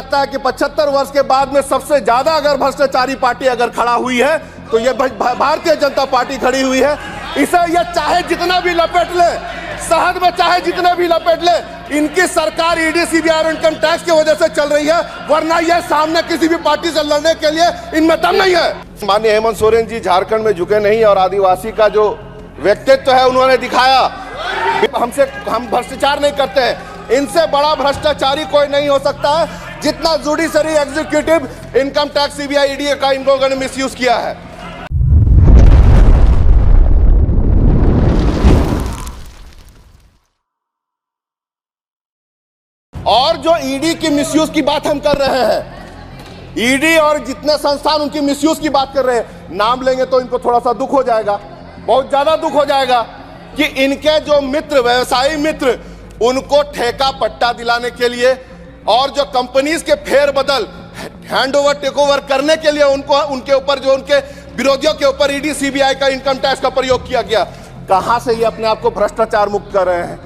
लगता है कि 75 वर्ष के बाद में सबसे ज्यादा अगर भ्रष्टाचारी पार्टी अगर खड़ा हुई है तो ये भारतीय जनता पार्टी खड़ी हुई है। इसे ये चाहे जितना भी लपेट ले, शहद में चाहे जितने भी लपेट ले, इनकी सरकार ईडी सीबीआई और इनकम टैक्स की वजह से चल रही है, वरना ये सामने किसी भी पार्टी से लड़ने के लिए इनमें दम नहीं है। माननीय हेमंत सोरेन जी झारखंड में झुके नहीं और आदिवासी का जो व्यक्तित्व है उन्होंने दिखाया। हम भ्रष्टाचार नहीं करते हैं, इनसे बड़ा भ्रष्टाचारी कोई नहीं हो सकता है जितना judiciary, executive, income tax, CBI, ED का इन लोगों ने मिसयूज किया है। और जो ईडी की मिसयूज की बात हम कर रहे हैं, ईडी और जितने संस्थान उनकी मिसयूज की बात कर रहे हैं, नाम लेंगे तो इनको थोड़ा सा दुख हो जाएगा, बहुत ज्यादा दुख हो जाएगा कि इनके जो मित्र, व्यवसायी मित्र, उनको ठेका पट्टा दिलाने के लिए और जो कंपनीज के फेर बदल, हैंड ओवर, टेक ओवर करने के लिए उनको, उनके ऊपर, जो उनके विरोधियों के ऊपर ईडी सीबीआई का, इनकम टैक्स का प्रयोग किया गया। कहां से ये अपने आप को भ्रष्टाचार मुक्त कर रहे हैं?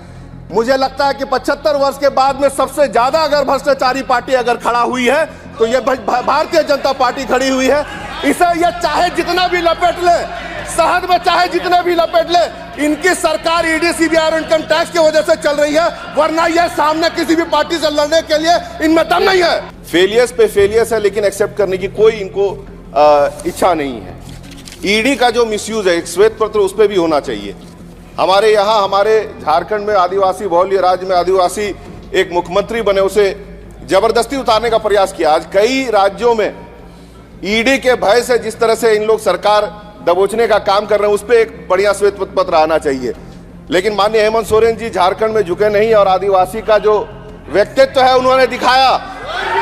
मुझे लगता है कि 75 वर्ष के बाद में सबसे ज्यादा अगर भ्रष्टाचारी पार्टी अगर खड़ा हुई है तो ये भारतीय जनता पार्टी खड़ी हुई है। इसे ये चाहे जितना भी लपेट ले, शहद में चाहे जितने भी लपेट ले, इनकी सरकार ईडी सीबीआई और इनकम टैक्स की वजह से चल रही है, वरना ये सामने किसी भी पार्टी से लड़ने के लिए इनमें दम नहीं है। फेलियर्स पे फेलियर्स है, लेकिन एक्सेप्ट करने की कोई इनको इच्छा नहीं है। ईडी का जो मिसयूज है, एक श्वेत पत्र उस पर भी होना चाहिए। हमारे यहाँ, हमारे झारखंड में आदिवासी बहुल्य राज्य में आदिवासी एक मुख्यमंत्री बने, उसे जबरदस्ती उतारने का प्रयास किया। आज कई राज्यों में ईडी के भय से जिस तरह से इन लोग सरकार दबोचने का काम कर रहे हैं, उस पर एक बढ़िया श्वेत पत्र आना चाहिए। लेकिन माननीय हेमंत सोरेन जी झारखंड में झुके नहीं और आदिवासी का जो व्यक्तित्व है उन्होंने दिखाया,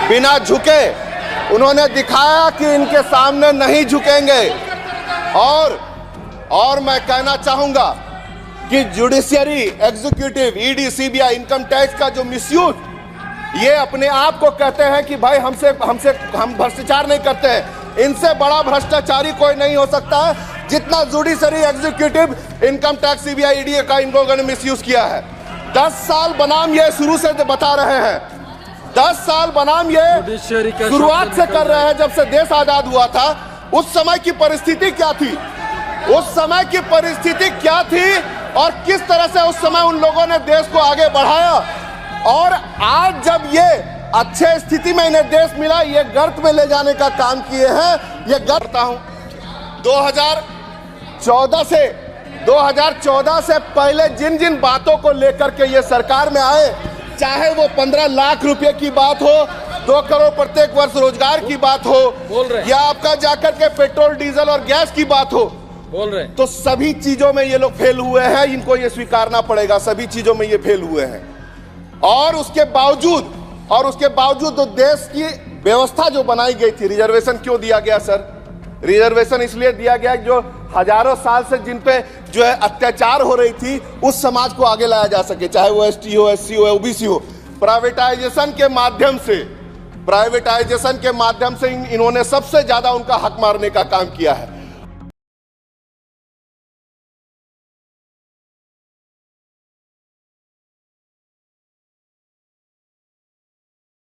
बिना झुके उन्होंने दिखाया कि इनके सामने नहीं झुकेंगे। और मैं कहना चाहूंगा कि judiciary, executive, ED, CBI, income tax का जो मिसयूज, ये अपने आप को कहते हैं कि भाई हम भ्रष्टाचार नहीं करते हैं, इनसे बड़ा भ्रष्टाचारी कोई नहीं हो सकता है जितना judiciary, executive, income tax, CBI, ED का इन लोगों ने मिसयूज किया है। 10 साल बनाम ये शुरू से बता रहे हैं, 10 साल बनाम ये शुरुआत से कर रहे हैं। जब से देश आजाद हुआ था, उस समय की परिस्थिति क्या थी, उस समय की परिस्थिति क्या थी और किस तरह से उस समय उन लोगों ने देश को आगे बढ़ाया। और आज जब ये अच्छे स्थिति में इन्हें देश मिला, ये गर्त में ले जाने का काम किए हैं। ये करता हूं 2014 से पहले जिन जिन बातों को लेकर के ये सरकार में आए, चाहे वो 15 लाख रुपए की बात हो, 2 करोड़ प्रत्येक वर्ष रोजगार की बात हो, या आपका जाकर के पेट्रोल, डीजल और गैस की बात हो, बोल रहे, तो सभी चीजों में ये लोग फेल हुए हैं। इनको ये स्वीकारना पड़ेगा, सभी चीजों में ये फेल हुए हैं। और उसके बावजूद तो देश की व्यवस्था जो बनाई गई थी, रिजर्वेशन क्यों दिया गया सर? रिजर्वेशन इसलिए दिया गया जो हजारों साल से जिन पे जो है अत्याचार हो रही थी, उस समाज को आगे लाया जा सके, चाहे वो एसटी हो, एससी हो, ओबीसी हो। प्राइवेटाइजेशन के माध्यम से इन्होंने सबसे ज्यादा उनका हक मारने का काम किया है।